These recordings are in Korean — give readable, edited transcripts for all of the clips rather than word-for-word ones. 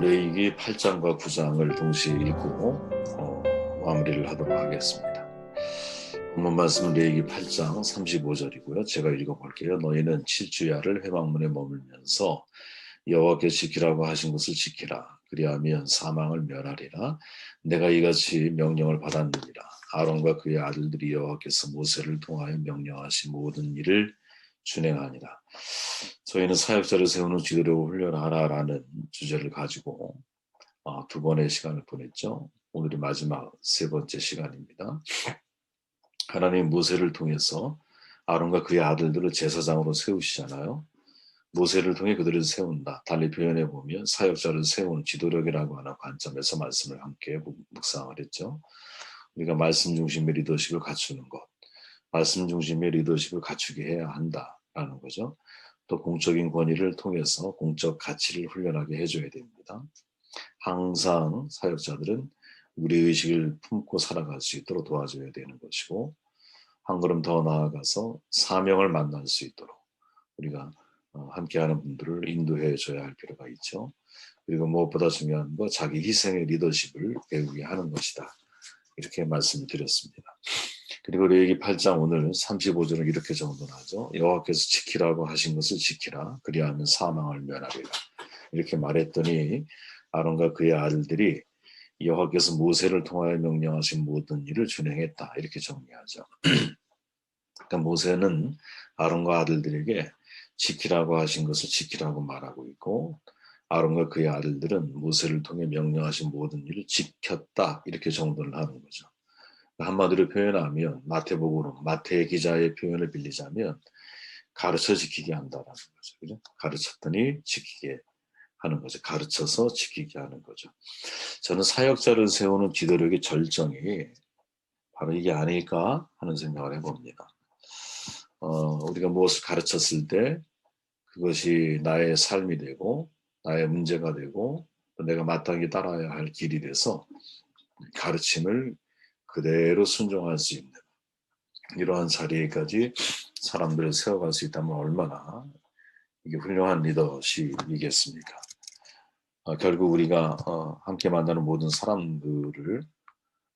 레위기 8장과 9장을 동시에 읽고 마무리를 하도록 하겠습니다. 본문 말씀은 레위기 8장 35절이고요. 제가 읽어볼게요. 너희는 7주야를 회막문에 머물면서 여호와께서 지키라고 하신 것을 지키라. 그리하면 사망을 면하리라. 내가 이같이 명령을 받았느니라. 아론과 그의 아들들이 여호와께서 모세를 통하여 명령하신 모든 일을 준행하니라. 저희는 사역자를 세우는 지도력을 훈련하라라는 주제를 가지고 두 번의 시간을 보냈죠. 오늘이 마지막 세 번째 시간입니다. 하나님 모세를 통해서 아론과 그의 아들들을 제사장으로 세우시잖아요. 모세를 통해 그들을 세운다. 달리 표현해 보면 사역자를 세우는 지도력이라고 하는 관점에서 말씀을 함께 묵상을 했죠. 우리가 말씀 중심의 리더십을 갖추는 것, 말씀 중심의 리더십을 갖추게 해야 한다라는 거죠. 또 공적인 권위를 통해서 공적 가치를 훈련하게 해줘야 됩니다. 항상 사역자들은 우리 의식을 품고 살아갈 수 있도록 도와줘야 되는 것이고, 한 걸음 더 나아가서 사명을 만날 수 있도록 우리가 함께하는 분들을 인도해 줘야 할 필요가 있죠. 그리고 무엇보다 중요한 건 자기 희생의 리더십을 배우게 하는 것이다. 이렇게 말씀을 드렸습니다. 그리고 레위기 8장 오늘 35절은 이렇게 정돈하죠. 여호와께서 지키라고 하신 것을 지키라. 그리하면 사망을 면하리라. 이렇게 말했더니 아론과 그의 아들들이 여호와께서 모세를 통하여 명령하신 모든 일을 준행했다. 이렇게 정리하죠. 그러니까 모세는 아론과 아들들에게 지키라고 하신 것을 지키라고 말하고 있고, 아론과 그의 아들들은 모세를 통해 명령하신 모든 일을 지켰다. 이렇게 정돈을 하는 거죠. 한마디로 표현하면 마태복음으로 마태 기자의 표현을 빌리자면 가르쳐 지키게 한다라는 거죠. 그죠? 가르쳤더니 지키게 하는 거죠. 가르쳐서 지키게 하는 거죠. 저는 사역자를 세우는 지도력의 절정이 바로 이게 아닐까 하는 생각을 해봅니다. 우리가 무엇을 가르쳤을 때 그것이 나의 삶이 되고 나의 문제가 되고 또 내가 마땅히 따라야 할 길이 돼서 가르침을 그대로 순종할 수 있는 이러한 자리에까지 사람들을 세워갈 수 있다면 얼마나 이게 훌륭한 리더십이겠습니까? 결국 우리가 함께 만나는 모든 사람들을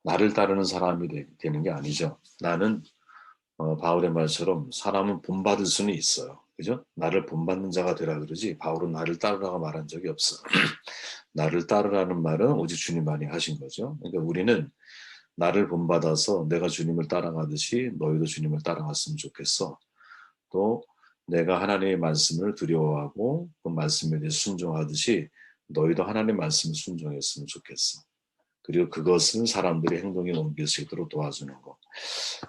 나를 따르는 사람이 되는 게 아니죠. 나는 바울의 말처럼 사람은 본받을 수는 있어요. 그죠? 나를 본받는 자가 되라 그러지 바울은 나를 따르라고 말한 적이 없어. 나를 따르라는 말은 오직 주님만이 하신 거죠. 그러니까 우리는 나를 본받아서 내가 주님을 따라가듯이 너희도 주님을 따라갔으면 좋겠어. 또 내가 하나님의 말씀을 두려워하고 그 말씀에 대해 순종하듯이 너희도 하나님의 말씀을 순종했으면 좋겠어. 그리고 그것을 사람들이 행동에 옮길 수 있도록 도와주는 것.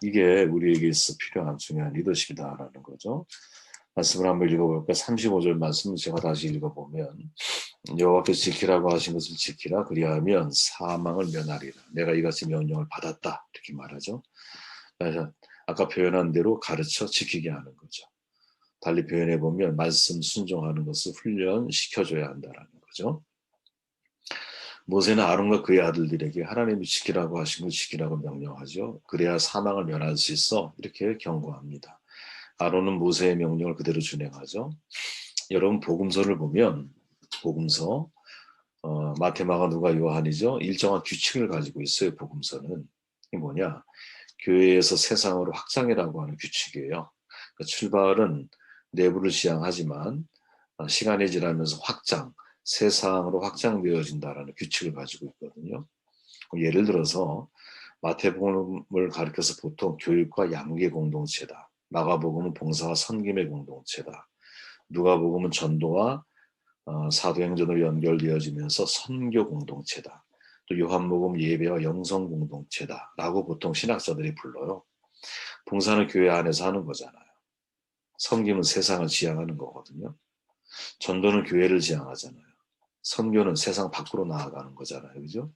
이게 우리에게 있어 필요한 중요한 리더십이다라는 거죠. 말씀을 한번 읽어볼까? 35절 말씀을 제가 다시 읽어보면 여호와께서 지키라고 하신 것을 지키라. 그리하면 사망을 면하리라. 내가 이같이 명령을 받았다. 이렇게 말하죠. 그래서 아까 표현한 대로 가르쳐 지키게 하는 거죠. 달리 표현해보면 말씀 순종하는 것을 훈련시켜줘야 한다는 거죠. 모세는 아론과 그의 아들들에게 하나님이 지키라고 하신 걸 지키라고 명령하죠. 그래야 사망을 면할 수 있어 이렇게 경고합니다. 아론은 모세의 명령을 그대로 준행하죠. 여러분 복음서를 보면 복음서 마태, 마가, 누가, 요한이죠. 일정한 규칙을 가지고 있어요. 복음서는 이게 뭐냐? 교회에서 세상으로 확장이라고 하는 규칙이에요. 그러니까 출발은 내부를 지향하지만 시간이 지나면서 세상으로 확장되어진다라는 규칙을 가지고 있거든요. 예를 들어서 마태복음을 가리켜서 보통 교육과 양육의 공동체다. 마가복음은 봉사와 섬김의 공동체다. 누가복음은 전도와 사도행전으로 연결되어지면서 선교 공동체다. 또 요한복음 예배와 영성 공동체다라고 보통 신학자들이 불러요. 봉사는 교회 안에서 하는 거잖아요. 섬김은 세상을 지향하는 거거든요. 전도는 교회를 지향하잖아요. 선교는 세상 밖으로 나아가는 거잖아요. 그죠?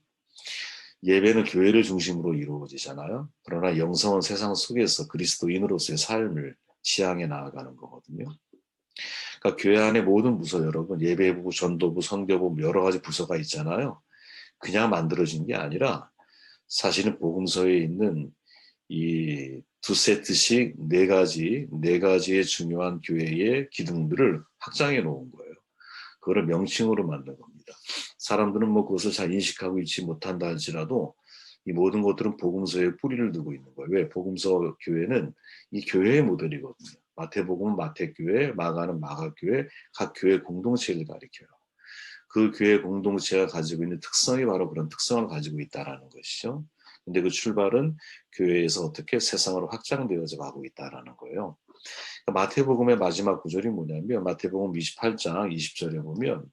예배는 교회를 중심으로 이루어지잖아요. 그러나 영성은 세상 속에서 그리스도인으로서의 삶을 지향해 나아가는 거거든요. 그러니까 교회 안에 모든 부서 여러분 예배부, 전도부, 선교부 여러 가지 부서가 있잖아요. 그냥 만들어진 게 아니라 사실은 복음서에 있는 이 두 세트씩 네 가지의 중요한 교회의 기둥들을 확장해 놓은 거예요. 그거를 명칭으로 만든 겁니다. 사람들은 뭐 그것을 잘 인식하고 있지 못한다 할지라도 이 모든 것들은 복음서에 뿌리를 두고 있는 거예요. 왜? 복음서 교회는 이 교회의 모델이거든요. 마태복음은 마태교회, 마가는 마가교회, 각 교회 공동체를 가리켜요. 그 교회 공동체가 가지고 있는 특성이 바로 그런 특성을 가지고 있다라는 것이죠. 근데 그 출발은 교회에서 어떻게 세상으로 확장되어져 가고 있다라는 거예요. 그러니까 마태복음의 마지막 구절이 뭐냐면 마태복음 28장 20절에 보면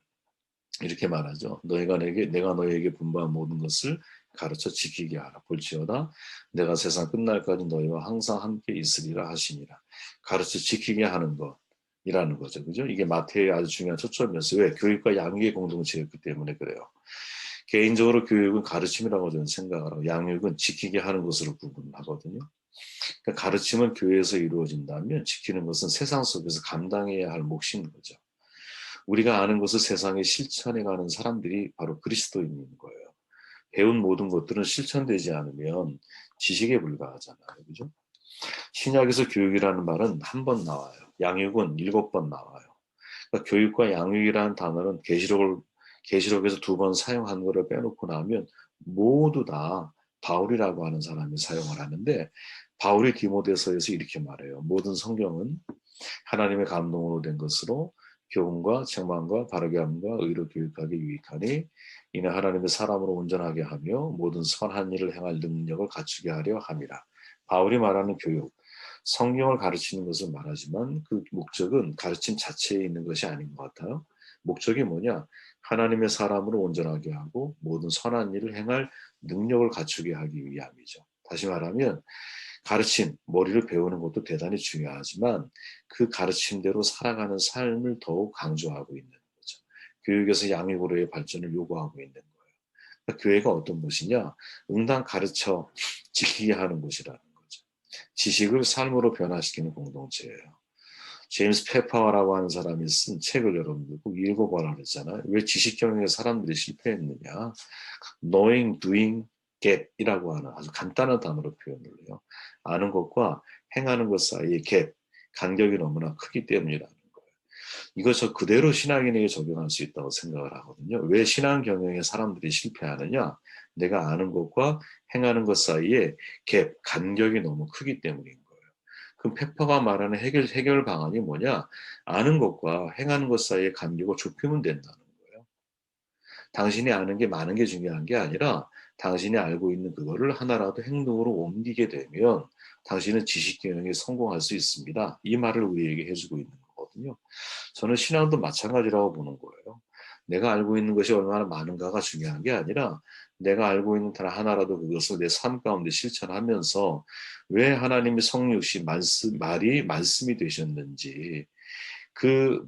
이렇게 말하죠. 내가 너에게 분부한 모든 것을 가르쳐 지키게 하라. 볼지어다 내가 세상 끝날까지 너희와 항상 함께 있으리라 하시니라. 가르쳐 지키게 하는 것이라는 거죠. 그죠? 이게 마태의 아주 중요한 초점이었어요. 왜? 교육과 양육의 공동체였기 때문에 그래요. 개인적으로 교육은 가르침이라고 저는 생각을 하고 양육은 지키게 하는 것으로 구분하거든요. 그러니까 가르침은 교회에서 이루어진다면 지키는 것은 세상 속에서 감당해야 할 몫인 거죠. 우리가 아는 것을 세상에 실천해가는 사람들이 바로 그리스도인인 거예요. 배운 모든 것들은 실천되지 않으면 지식에 불과하잖아요. 그죠? 신약에서 교육이라는 말은 한 번 나와요. 양육은 7번 나와요. 그러니까 교육과 양육이라는 단어는 계시록에서 2번 사용한 것을 빼놓고 나면 모두 다 바울이라고 하는 사람이 사용을 하는데 바울이 디모데서에서 이렇게 말해요. 모든 성경은 하나님의 감동으로 된 것으로 교훈과 책망과 바르게 함과 의로 교육하기 유익하니 이는 하나님의 사람으로 온전하게 하며 모든 선한 일을 행할 능력을 갖추게 하려 함이라. 바울이 말하는 교육, 성경을 가르치는 것을 말하지만 그 목적은 가르침 자체에 있는 것이 아닌 것 같아요. 목적이 뭐냐? 하나님의 사람으로 온전하게 하고 모든 선한 일을 행할 능력을 갖추게 하기 위함이죠. 다시 말하면 가르침, 머리를 배우는 것도 대단히 중요하지만 그 가르침대로 살아가는 삶을 더욱 강조하고 있는 거죠. 교육에서 양육으로의 발전을 요구하고 있는 거예요. 그러니까 교회가 어떤 곳이냐? 응당 가르쳐 지키게 하는 곳이라는 거죠. 지식을 삶으로 변화시키는 공동체예요. 제임스 페파라고 하는 사람이 쓴 책을 여러분들 꼭 읽어보라 그랬잖아요. 왜 지식경영에 사람들이 실패했느냐? knowing, doing, get이라고 하는 아주 간단한 단어로 표현을 해요. 아는 것과 행하는 것 사이의 갭, 간격이 너무나 크기 때문이라는 거예요. 이거 저 그대로 신앙인에게 적용할 수 있다고 생각을 하거든요. 왜 신앙 경영에 사람들이 실패하느냐? 내가 아는 것과 행하는 것 사이의 갭, 간격이 너무 크기 때문인 거예요. 그럼 페퍼가 말하는 해결 방안이 뭐냐? 아는 것과 행하는 것 사이의 간격을 좁히면 된다는 거예요. 당신이 아는 게 많은 게 중요한 게 아니라 당신이 알고 있는 그거를 하나라도 행동으로 옮기게 되면 당신은 지식 경영에 성공할 수 있습니다. 이 말을 우리에게 해주고 있는 거거든요. 저는 신앙도 마찬가지라고 보는 거예요. 내가 알고 있는 것이 얼마나 많은가가 중요한 게 아니라 내가 알고 있는 단 하나라도 그것을 내 삶 가운데 실천하면서 왜 하나님의 성육신 말이 말씀이 되셨는지 그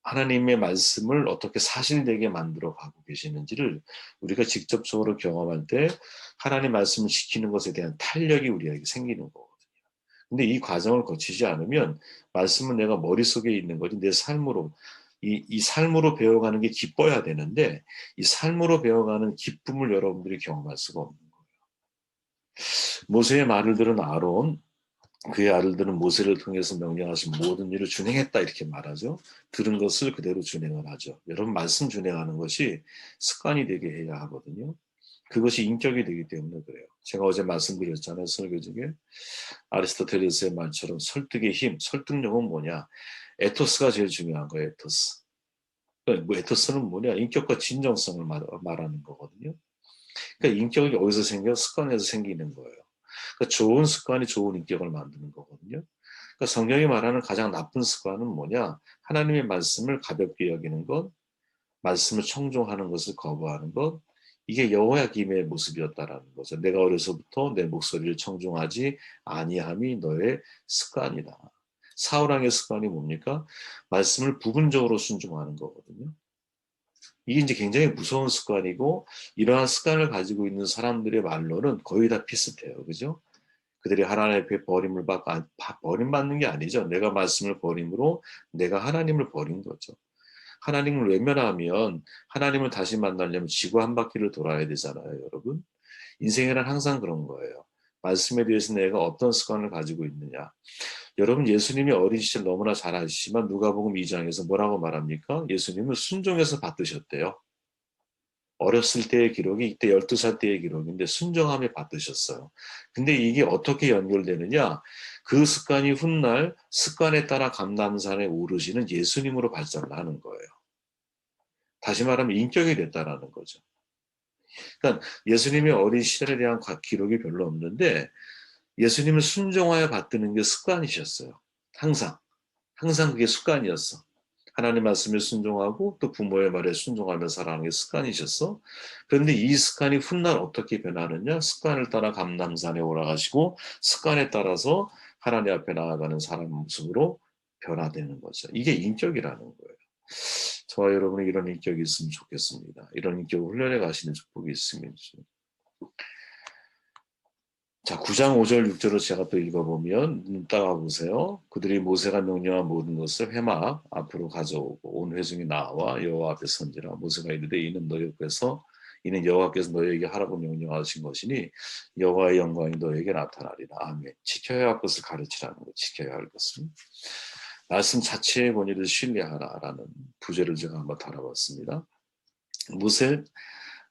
하나님의 말씀을 어떻게 사실되게 만들어 가고 계시는지를 우리가 직접적으로 경험할 때 하나님 말씀을 지키는 것에 대한 탄력이 우리에게 생기는 거거든요. 근데 이 과정을 거치지 않으면 말씀은 내가 머릿속에 있는 거지 내 삶으로 이 삶으로 배워가는 게 기뻐야 되는데 이 삶으로 배워가는 기쁨을 여러분들이 경험할 수가 없는 거예요. 모세의 말을 들은 아론 그의 아들들은 모세를 통해서 명령하신 모든 일을 준행했다 이렇게 말하죠. 들은 것을 그대로 준행을 하죠. 여러분 말씀 준행하는 것이 습관이 되게 해야 하거든요. 그것이 인격이 되기 때문에 그래요. 제가 어제 말씀드렸잖아요. 설교 중에 아리스토텔레스의 말처럼 설득의 힘, 설득력은 뭐냐? 에토스가 제일 중요한 거예요. 에토스. 뭐 에토스는 뭐냐? 인격과 진정성을 말하는 거거든요. 그러니까 인격이 어디서 생겨? 습관에서 생기는 거예요. 그러니까 좋은 습관이 좋은 인격을 만드는 거거든요. 그러니까 성경이 말하는 가장 나쁜 습관은 뭐냐? 하나님의 말씀을 가볍게 여기는 것, 말씀을 청종하는 것을 거부하는 것, 이게 여호야김의 모습이었다라는 거죠. 내가 어려서부터 내 목소리를 청종하지 아니함이 너의 습관이다. 사울왕의 습관이 뭡니까? 말씀을 부분적으로 순종하는 거거든요. 이게 이제 굉장히 무서운 습관이고 이러한 습관을 가지고 있는 사람들의 말로는 거의 다 비슷해요. 그죠? 그들이 하나님 앞에 버림받는 게 아니죠. 내가 말씀을 버림으로 내가 하나님을 버린 거죠. 하나님을 외면하면 하나님을 다시 만나려면 지구 한 바퀴를 돌아야 되잖아요, 여러분. 인생에는 항상 그런 거예요. 말씀에 대해서 내가 어떤 습관을 가지고 있느냐. 여러분 예수님이 어린 시절 너무나 잘 아시지만 누가복음 2장에서 뭐라고 말합니까? 예수님은 순종해서 받드셨대요. 어렸을 때의 기록이 이때 12살 때의 기록인데 순종함에 받으셨어요. 근데 이게 어떻게 연결되느냐? 그 습관이 훗날 습관에 따라 감람산에 오르시는 예수님으로 발전을 하는 거예요. 다시 말하면 인격이 됐다라는 거죠. 그러니까 예수님의 어린 시절에 대한 기록이 별로 없는데 예수님을 순종하여 받드는 게 습관이셨어요. 항상. 항상 그게 습관이었어. 하나님 말씀에 순종하고 또 부모의 말에 순종하며 살아가는 게 습관이셨어. 그런데 이 습관이 훗날 어떻게 변하느냐? 습관을 따라 감람산에 올라가시고 습관에 따라서 하나님 앞에 나아가는 사람 모습으로 변화되는 거죠. 이게 인격이라는 거예요. 저와 여러분이 이런 인격이 있으면 좋겠습니다. 이런 인격을 훈련해 가시는 축복이 있으면. 자, 9장 5절 6절을 제가 또 읽어보면 눈 따가 보세요. 그들이 모세가 명령한 모든 것을 회막 앞으로 가져오고 온 회중이 나와 여호와 앞에 선지라. 모세가 이르되 이는 여호와께서 너희에게 하라고 명령하신 것이니 여호와의 영광이 너희에게 나타나리라. 아멘. 지켜야 할 것을 가르치라는 것. 지켜야 할 것을. 말씀 자체의 권위를 신뢰하라라는 부제를 제가 한번 달아봤습니다. 모세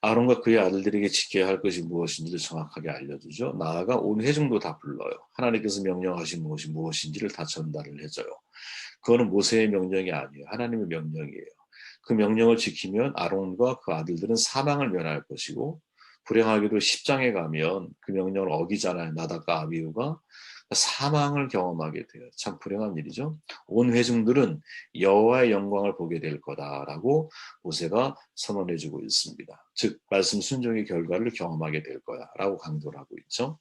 아론과 그의 아들들에게 지켜야 할 것이 무엇인지를 정확하게 알려주죠. 나아가 온 회중도 다 불러요. 하나님께서 명령하신 것이 무엇인지를 다 전달을 해줘요. 그거는 모세의 명령이 아니에요. 하나님의 명령이에요. 그 명령을 지키면 아론과 그 아들들은 사망을 면할 것이고 불행하게도 10장에 가면 그 명령을 어기잖아요. 나답과 아비후가 사망을 경험하게 돼요. 참 불행한 일이죠. 온 회중들은 여호와의 영광을 보게 될 거다라고 모세가 선언해주고 있습니다. 즉 말씀 순종의 결과를 경험하게 될 거야라고 강조를 하고 있죠.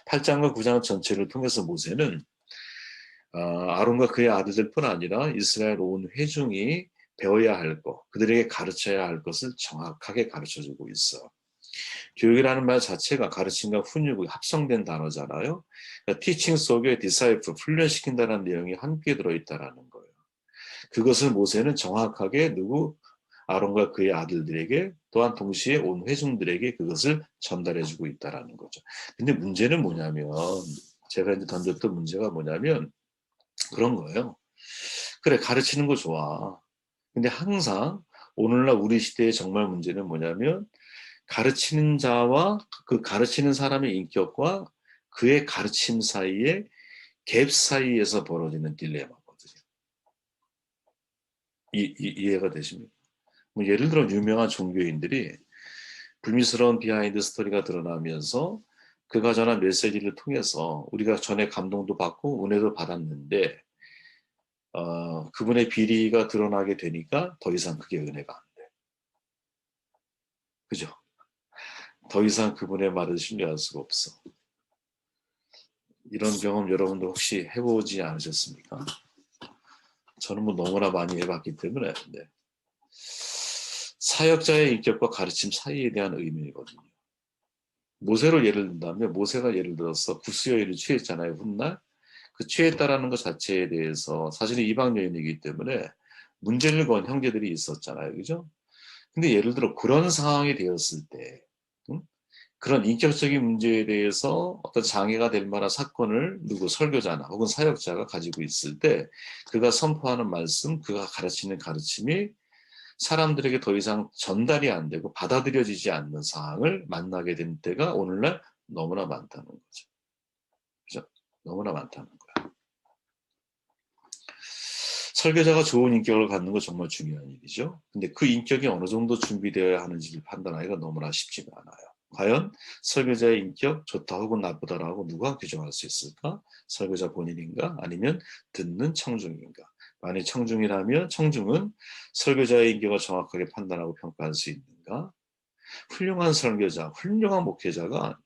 8장과 9장 전체를 통해서 모세는 아론과 그의 아들들뿐 아니라 이스라엘 온 회중이 배워야 할 것, 그들에게 가르쳐야 할 것을 정확하게 가르쳐주고 있어. 교육이라는 말 자체가 가르침과 훈육이 합성된 단어잖아요. 그러니까 teaching 속에 disciple, 훈련시킨다는 내용이 함께 들어있다는 거예요. 그것을 모세는 정확하게 아론과 그의 아들들에게 또한 동시에 온 회중들에게 그것을 전달해주고 있다는 거죠. 근데 문제는 뭐냐면 제가 이제 던졌던 문제가 뭐냐면 그런 거예요. 그래, 가르치는 거 좋아. 근데 항상 오늘날 우리 시대의 정말 문제는 뭐냐면 가르치는 자와 그 가르치는 사람의 인격과 그의 가르침 사이에 갭 사이에서 벌어지는 딜레마거든요. 이해가 되십니까? 뭐 예를 들어 유명한 종교인들이 불미스러운 비하인드 스토리가 드러나면서 그가 전한 메시지를 통해서 우리가 전에 감동도 받고 은혜도 받았는데 그분의 비리가 드러나게 되니까 더 이상 그게 은혜가 안 돼. 그죠? 더 이상 그분의 말을 신뢰할 수가 없어. 이런 경험 여러분도 혹시 해보지 않으셨습니까? 저는 뭐 너무나 많이 해봤기 때문에. 네. 사역자의 인격과 가르침 사이에 대한 의미거든요. 모세를 예를 든다면 모세가 예를 들어서 구스여인을 취했잖아요. 훗날. 그 취했다라는 것 자체에 대해서 사실은 이방 여인이기 때문에 문제를 건 형제들이 있었잖아요. 그죠? 근데 예를 들어 그런 상황이 되었을 때 그런 인격적인 문제에 대해서 어떤 장애가 될 만한 사건을 설교자나 혹은 사역자가 가지고 있을 때 그가 선포하는 말씀, 그가 가르치는 가르침이 사람들에게 더 이상 전달이 안 되고 받아들여지지 않는 상황을 만나게 된 때가 오늘날 너무나 많다는 거죠. 그죠? 너무나 많다는 거야. 설교자가 좋은 인격을 갖는 건 정말 중요한 일이죠. 근데 그 인격이 어느 정도 준비되어야 하는지를 판단하기가 너무나 쉽지가 않아요. 과연 설교자의 인격 좋다 혹은 나쁘다라고 누가 규정할 수 있을까? 설교자 본인인가? 아니면 듣는 청중인가? 만약 청중이라면 청중은 설교자의 인격을 정확하게 판단하고 평가할 수 있는가? 훌륭한 설교자, 훌륭한 목회자가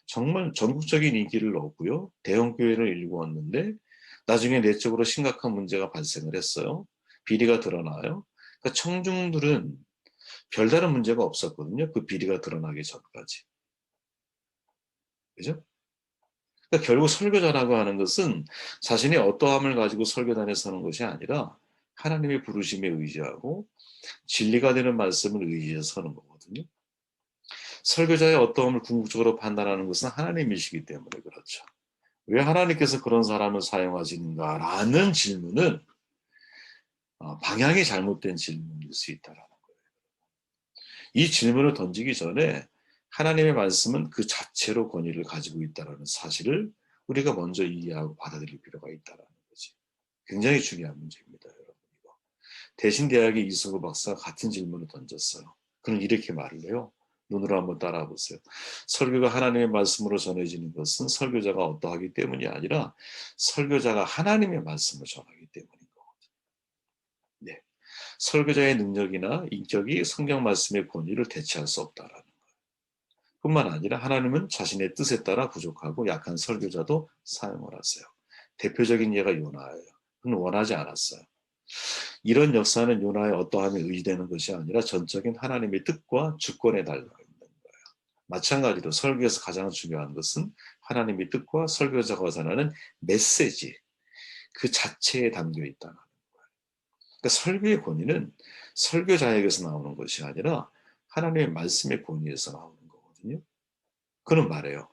정말 전국적인 인기를 얻고요. 대형교회를 일구었는데 나중에 내적으로 심각한 문제가 발생을 했어요. 비리가 드러나요. 그러니까 청중들은 별다른 문제가 없었거든요. 그 비리가 드러나기 전까지. 그죠? 그러니까 결국 설교자라고 하는 것은 자신의 어떠함을 가지고 설교단에 서는 것이 아니라 하나님의 부르심에 의지하고 진리가 되는 말씀을 의지해서 서는 거거든요. 설교자의 어떠함을 궁극적으로 판단하는 것은 하나님이시기 때문에 그렇죠. 왜 하나님께서 그런 사람을 사용하시는가라는 질문은 방향이 잘못된 질문일 수 있다라는 거예요. 이 질문을 던지기 전에 하나님의 말씀은 그 자체로 권위를 가지고 있다는 사실을 우리가 먼저 이해하고 받아들일 필요가 있다는 거지. 굉장히 중요한 문제입니다, 여러분. 이거. 대신대학의 이승우 박사가 같은 질문을 던졌어요. 그는 이렇게 말을 해요. 눈으로 한번 따라와 보세요. 설교가 하나님의 말씀으로 전해지는 것은 설교자가 어떠하기 때문이 아니라 설교자가 하나님의 말씀을 전하기 때문인 거거든요. 네. 설교자의 능력이나 인격이 성경 말씀의 권위를 대체할 수 없다라는 거예요. 뿐만 아니라 하나님은 자신의 뜻에 따라 부족하고 약한 설교자도 사용을 하세요. 대표적인 예가 요나예요. 그는 원하지 않았어요. 이런 역사는 요나의 어떠함에 의지되는 것이 아니라 전적인 하나님의 뜻과 주권에 달려 있는 거예요. 마찬가지로 설교에서 가장 중요한 것은 하나님의 뜻과 설교자가 전하는 메시지 그 자체에 담겨 있다는 거예요. 그러니까 설교의 권위는 설교자에게서 나오는 것이 아니라 하나님의 말씀의 권위에서 나오는 거거든요. 그는 말해요.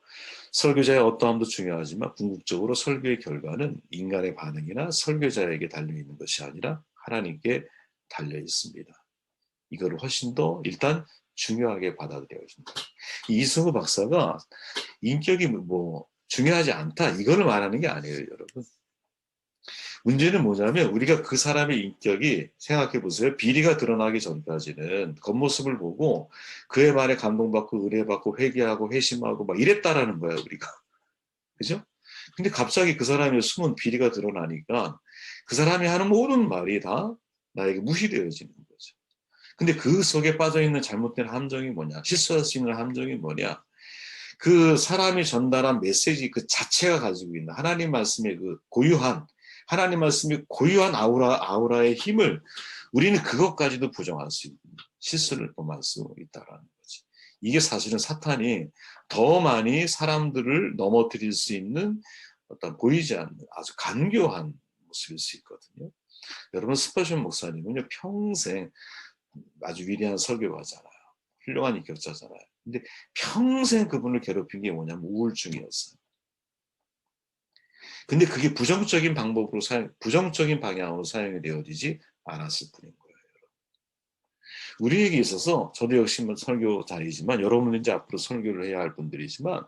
설교자의 어떠함도 중요하지만 궁극적으로 설교의 결과는 인간의 반응이나 설교자에게 달려있는 것이 아니라 하나님께 달려 있습니다. 이거를 훨씬 더 일단 중요하게 받아들여진다. 이승우 박사가 인격이 뭐 중요하지 않다 이거를 말하는 게 아니에요, 여러분. 문제는 뭐냐면 우리가 그 사람의 인격이 생각해 보세요. 비리가 드러나기 전까지는 겉모습을 보고 그의 말에 감동받고 의뢰받고 회개하고 회심하고 막 이랬다라는 거야, 우리가. 그죠? 근데 갑자기 그 사람의 숨은 비리가 드러나니까 그 사람이 하는 모든 말이 다 나에게 무시되어지는 거죠. 근데 그 속에 빠져있는 잘못된 함정이 뭐냐? 실수할 수 있는 함정이 뭐냐? 그 사람이 전달한 메시지 그 자체가 가지고 있는 하나님 말씀의 그 고유한 하나님 말씀의 고유한 아우라의 힘을 우리는 그것까지도 부정할 수 있는 실수를 범할 수 있다라는 거지. 이게 사실은 사탄이 더 많이 사람들을 넘어뜨릴 수 있는 어떤 보이지 않는 아주 간교한 모습일 수 있거든요. 여러분 스퍼전 목사님은요 평생 아주 위대한 설교가잖아요. 훌륭한 인격자잖아요. 근데 평생 그분을 괴롭힌 게 뭐냐면 우울증이었어요. 근데 그게 부정적인 방법으로 부정적인 방향으로 사용이 되어지지 않았을 뿐인 거예요. 우리에게 있어서 저도 역시 설교자이지만 여러분은 이제 앞으로 설교를 해야 할 분들이지만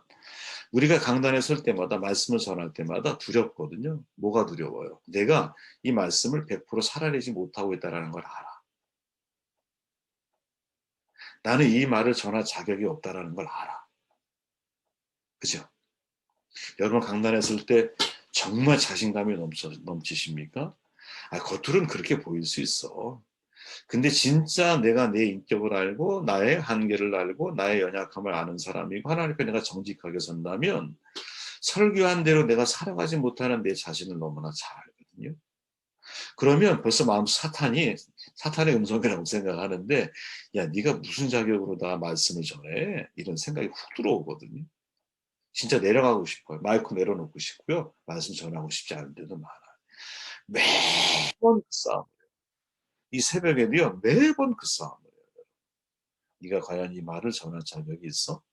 우리가 강단에 설 때마다 말씀을 전할 때마다 두렵거든요. 뭐가 두려워요? 내가 이 말씀을 100% 살아내지 못하고 있다는 걸 알아. 나는 이 말을 전할 자격이 없다는 걸 알아. 그죠? 여러분 강단에 설 때 정말 자신감이 넘치십니까? 겉으로는 그렇게 보일 수 있어. 근데 진짜 내가 내 인격을 알고 나의 한계를 알고 나의 연약함을 아는 사람이고 하나님 앞에 내가 정직하게 선다면 설교한 대로 내가 살아가지 못하는 내 자신을 너무나 잘 알거든요. 그러면 벌써 사탄의 음성이라고 생각하는데 야 네가 무슨 자격으로 다 말씀을 전해? 이런 생각이 훅 들어오거든요. 진짜 내려가고 싶어요. 마이크 내려놓고 싶고요. 말씀 전하고 싶지 않은 데도 많아요. 매번 그 싸움. 이 새벽에도요. 매번 그 싸움을 해요. 네가 과연 이 말을 전할 자격이 있어?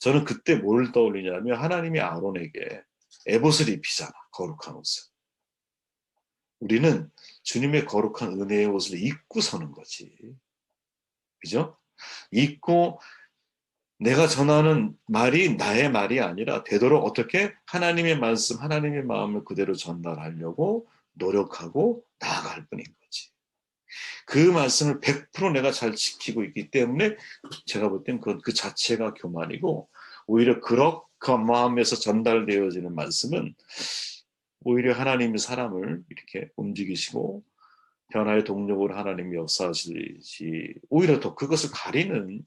저는 그때 뭘 떠올리냐면 하나님이 아론에게 에봇을 입히잖아. 거룩한 옷을. 우리는 주님의 거룩한 은혜의 옷을 입고 서는 거지. 그죠? 입고 내가 전하는 말이 나의 말이 아니라 되도록 어떻게 하나님의 말씀, 하나님의 마음을 그대로 전달하려고 노력하고 나아갈 뿐인 거지. 그 말씀을 100% 내가 잘 지키고 있기 때문에 제가 볼 땐 그 자체가 교만이고 오히려 그런 마음에서 전달되어지는 말씀은 오히려 하나님이 사람을 이렇게 움직이시고 변화의 동력으로 하나님이 역사하시지 오히려 더 그것을 가리는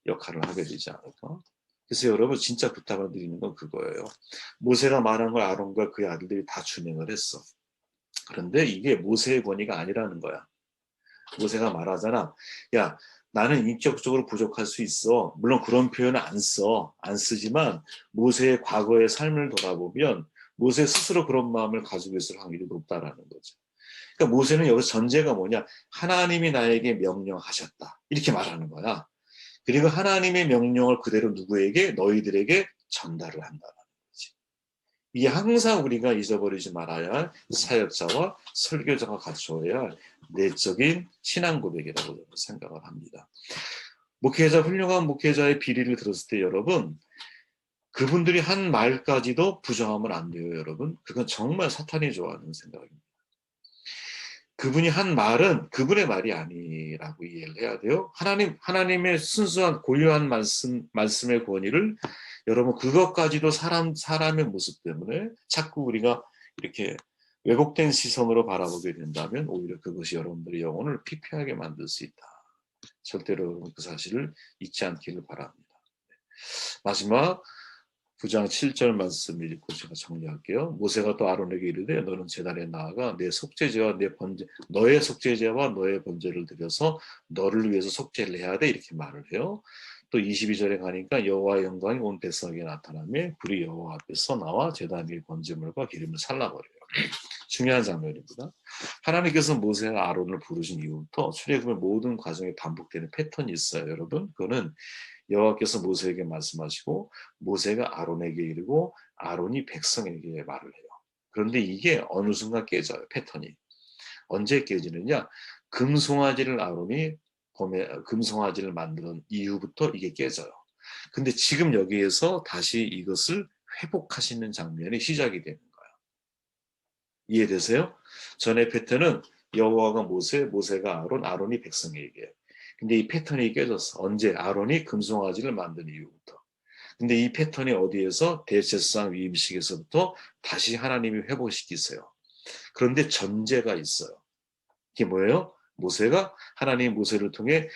역할을 하게 되지 않을까? 그래서 여러분 진짜 부탁을 드리는 건 그거예요. 모세가 말한 걸 아론과 그의 아들들이 다 준행을 했어. 그런데 이게 모세의 권위가 아니라는 거야. 모세가 말하잖아. 야, 나는 인격적으로 부족할 수 있어. 물론 그런 표현을 안 쓰지만 모세의 과거의 삶을 돌아보면 모세 스스로 그런 마음을 가지고 있을 확률이 높다라는 거죠. 그러니까 모세는 여기서 전제가 뭐냐? 하나님이 나에게 명령하셨다. 이렇게 말하는 거야. 그리고 하나님의 명령을 그대로 누구에게? 너희들에게 전달을 한다는 거지. 이게 항상 우리가 잊어버리지 말아야 할 사역자와 설교자가 갖추어야 할 내적인 신앙 고백이라고 생각을 합니다. 훌륭한 목회자의 비리를 들었을 때 여러분, 그분들이 한 말까지도 부정하면 안 돼요, 여러분. 그건 정말 사탄이 좋아하는 생각입니다. 그분이 한 말은 그분의 말이 아니라고 이해를 해야 돼요. 하나님의 순수한 고유한 말씀의 권위를 여러분 그것까지도 사람의 모습 때문에 자꾸 우리가 이렇게 왜곡된 시선으로 바라보게 된다면 오히려 그것이 여러분들의 영혼을 피폐하게 만들 수 있다. 절대로 여러분 그 사실을 잊지 않기를 바랍니다. 마지막 9장 7절 말씀을 읽고 제가 정리할게요. 모세가 또 아론에게 이르되 너는 제단에 나아가 내 속죄제와 내 번제 너의 속죄제와 너의 번제를 드려서 너를 위해서 속죄를 해야 돼 이렇게 말을 해요. 또 22절에 가니까 여호와의 영광이 온 백성에게 나타나며 불이 여호와 앞에서 나와 제단 위의 번제물과 기름을 살라버려요. 중요한 장면입니다. 하나님께서 모세와 아론을 부르신 이후부터 출애굽의 모든 과정에 반복되는 패턴이 있어요. 여러분 그거는 여호와께서 모세에게 말씀하시고 모세가 아론에게 이르고 아론이 백성에게 말을 해요. 그런데 이게 어느 순간 깨져요. 패턴이. 언제 깨지느냐? 금송아지를 아론이 금송아지를 만드는 이후부터 이게 깨져요. 근데 지금 여기에서 다시 이것을 회복하시는 장면이 시작이 되는 거예요. 이해되세요? 전의 패턴은 여호와가 모세가 아론, 아론이 백성에게. 근데 이 패턴이 깨졌어. 언제? 아론이 금송아지를 만든 이후부터. 근데 이 패턴이 어디에서? 대제사장 위임식에서부터 다시 하나님이 회복시키세요. 그런데 전제가 있어요. 이게 뭐예요? 하나님 모세를 통해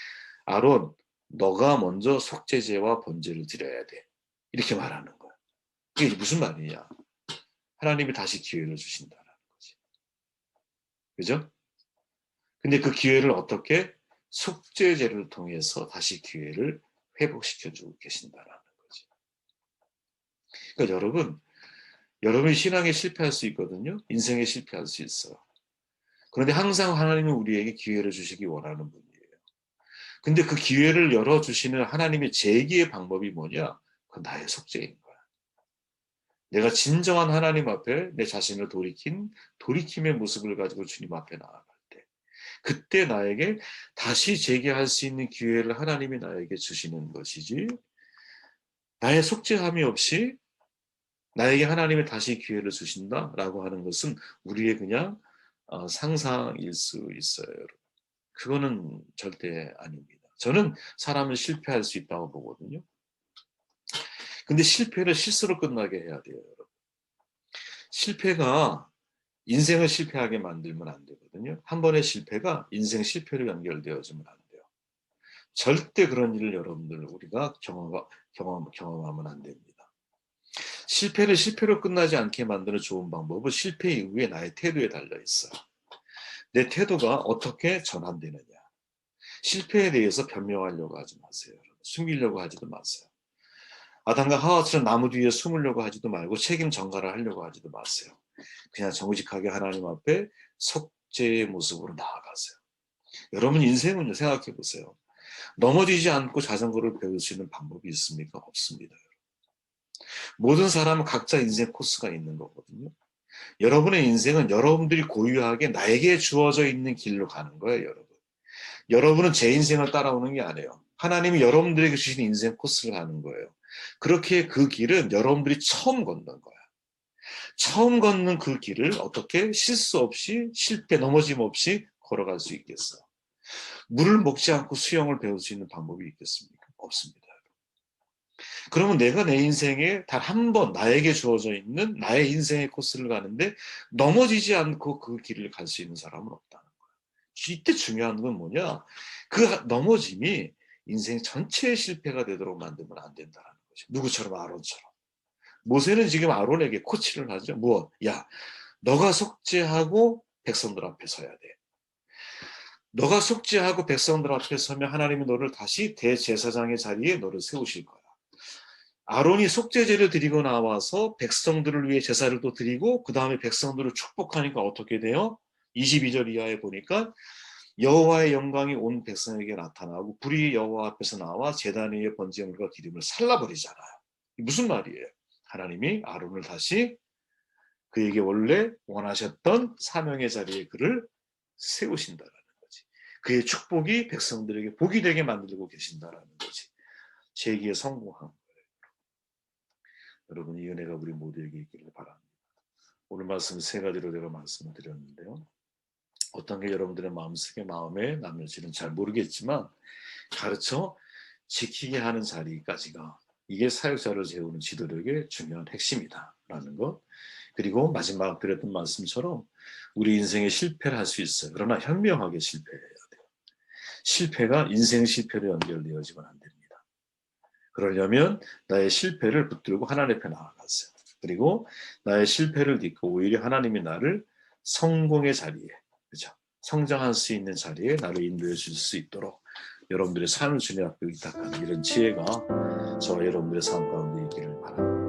아론, 너가 먼저 속죄제와 번제를 드려야 돼. 이렇게 말하는 거야. 이게 무슨 말이냐? 하나님이 다시 기회를 주신다는 거지. 그죠? 근데 그 기회를 어떻게? 속죄제를 통해서 다시 기회를 회복시켜주고 계신다는 거지. 그러니까 여러분이 신앙에 실패할 수 있거든요. 인생에 실패할 수 있어요. 그런데 항상 하나님은 우리에게 기회를 주시기 원하는 분이에요. 근데 그 기회를 열어주시는 하나님의 제기의 방법이 뭐냐? 그건 나의 속죄인 거야. 내가 진정한 하나님 앞에 내 자신을 돌이킴의 모습을 가지고 주님 앞에 나아갈 때, 그때 나에게 다시 재개할 수 있는 기회를 하나님이 나에게 주시는 것이지, 나의 속죄함이 없이 나에게 하나님이 다시 기회를 주신다라고 하는 것은 우리의 그냥 상상일 수 있어요, 여러분. 그거는 절대 아닙니다. 저는 사람은 실패할 수 있다고 보거든요. 근데 실패를 실수로 끝나게 해야 돼요, 여러분. 실패가 인생을 실패하게 만들면 안 되거든요. 한 번의 실패가 인생 실패로 연결되어지면 안 돼요. 절대 그런 일을 우리가 경험하면 안 됩니다. 실패를 실패로 끝나지 않게 만드는 좋은 방법은 실패 이후에 나의 태도에 달려 있어요. 내 태도가 어떻게 전환되느냐. 실패에 대해서 변명하려고 하지 마세요. 숨기려고 하지도 마세요. 아담과 하와처럼 나무 뒤에 숨으려고 하지도 말고 책임 전가를 하려고 하지도 마세요. 그냥 정직하게 하나님 앞에 속죄의 모습으로 나아가세요. 여러분 인생은요, 생각해 보세요. 넘어지지 않고 자전거를 배울 수 있는 방법이 있습니까? 없습니다. 모든 사람은 각자 인생 코스가 있는 거거든요. 여러분의 인생은 여러분들이 고유하게 나에게 주어져 있는 길로 가는 거예요, 여러분. 여러분은 제 인생을 따라오는 게 아니에요. 하나님이 여러분들에게 주신 인생 코스를 가는 거예요. 그렇게 그 길은 여러분들이 처음 걷는 거야. 처음 걷는 그 길을 어떻게 실수 없이 넘어짐 없이 걸어갈 수 있겠어요. 물을 먹지 않고 수영을 배울 수 있는 방법이 있겠습니까? 없습니다. 그러면 내가 내 인생에 단 한 번 나에게 주어져 있는 나의 인생의 코스를 가는데 넘어지지 않고 그 길을 갈 수 있는 사람은 없다는 거예요. 이때 중요한 건 뭐냐? 그 넘어짐이 인생 전체의 실패가 되도록 만들면 안 된다는 거죠. 누구처럼? 아론처럼. 모세는 지금 아론에게 코치를 하죠. 무엇? 야, 너가 속죄하고 백성들 앞에 서야 돼. 너가 속죄하고 백성들 앞에 서면 하나님이 너를 다시 대제사장의 자리에 너를 세우실 거야. 아론이 속죄제를 드리고 나와서 백성들을 위해 제사를 또 드리고 그 다음에 백성들을 축복하니까 어떻게 돼요? 22절 이하에 보니까 여호와의 영광이 온 백성에게 나타나고 불이 여호와 앞에서 나와 제단 위의 번제물과 기름을 살라버리잖아요. 무슨 말이에요? 하나님이 아론을 다시 그에게 원래 원하셨던 사명의 자리에 그를 세우신다라는 거지. 그의 축복이 백성들에게 복이 되게 만들고 계신다라는 거지. 재기에 성공한 거예요. 여러분, 이 은혜가 우리 모두에게 있기를 바랍니다. 오늘 말씀 세 가지로 제가 말씀을 드렸는데요. 어떤 게 여러분들의 마음에 남을지는 잘 모르겠지만 가르쳐 지키게 하는 자리까지가 이게 사역자를 세우는 지도력의 중요한 핵심이다라는 것. 그리고 마지막 드렸던 말씀처럼 우리 인생에 실패를 할 수 있어요. 그러나 현명하게 실패해야 돼요. 실패가 인생 실패로 연결되어지면 안 됩니다. 그러려면 나의 실패를 붙들고 하나님 앞에 나아가세요. 그리고 나의 실패를 딛고 오히려 하나님이 나를 성공의 자리에, 그렇죠? 성장할 수 있는 자리에 나를 인도해 줄 수 있도록 여러분들의 삶을 주님 앞에 의탁하는 이런 지혜가 저와 여러분들의 삶 가운데 있기를 바랍니다.